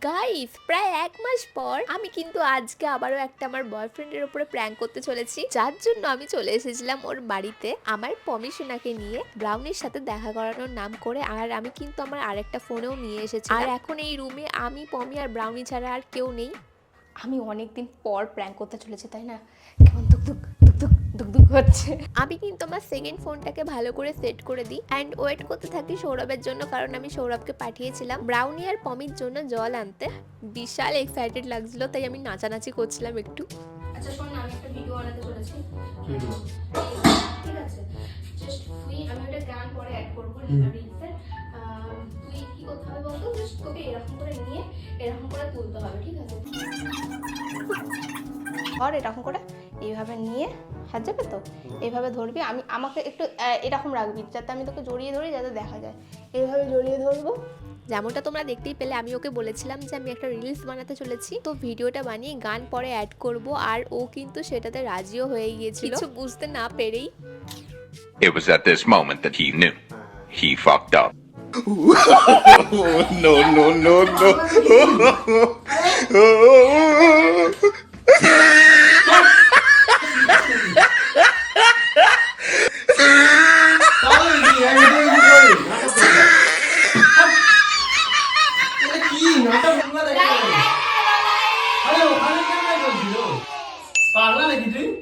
Guys প্রায় 1 মাস পর আমি কিন্তু আজকে আবারও একটা আমার বয়ফ্রেন্ডের উপরে প্র্যাঙ্ক করতে চলেছি, যার জন্য আমি চলে এসেছিলাম ওর বাড়িতে আমার পমি সোনাকে নিয়ে ব্রাউনির সাথে দেখা করানোর নাম করে। আর আমি কিন্তু আমার আরেকটা ফোনেও নিয়ে এসেছি। আর এখন এই রুমে আমি, পমি আর ব্রাউনি ছাড়া আর কেউ নেই। আমি অনেকদিন পর প্র্যাঙ্ক করতে চলেছি, তাই না? কেমন দুক দুক হচ্ছে। আমি কিন্তু আমার সেকেন্ড ফোনটাকে ভালো করে সেট করে দিই অ্যান্ড ওয়েট করতে থাকি সৌরভের জন্য, কারণ আমি সৌরভকে পাঠিয়েছিলাম ব্রাউনি আর পমির জন্য জল আনতে। বিশাল এক্সাইটেড লাগছিল, তাই আমি নাচানাচি করছিলাম একটু। আচ্ছা শোন না, আমি একটা ভিডিও বানাতে চলেছি, ঠিক আছে? জাস্ট আমি একটা গান পরে অ্যাড করবো রিলসে। তুই কি করতে হবে বলতো, জাস্ট তোকে এরকম করে নিয়ে এরকম করে তুলতে হবে, ঠিক আছে? আর এরকম করে এইভাবে নিয়ে হাত যাবে তো, এইভাবে ধরবি। আমাকে একটু এরকম রাখবি যাতে আমি তোকে জড়িয়ে ধরি, যাতে দেখা যায়। এইভাবে জড়িয়ে ধরবো। যেমনটা তোমরা দেখতেই পেলে, আমি ওকে বলেছিলাম যে আমি একটা রিলস বানাতে চলেছি, তো ভিডিওটা বানিয়ে গান পরে অ্যাড করব। আর ও কিন্তু সেটাতে রাজিও হয়ে গিয়েছিল কিছু বুঝতে না পেরেই। It was at this moment that he knew he fucked up. No, no, no, no.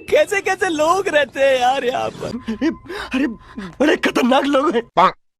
कैसे कैसे लोग रहते हैं यार यहाँ पर। अरे बड़े खतरनाक लोग हैं।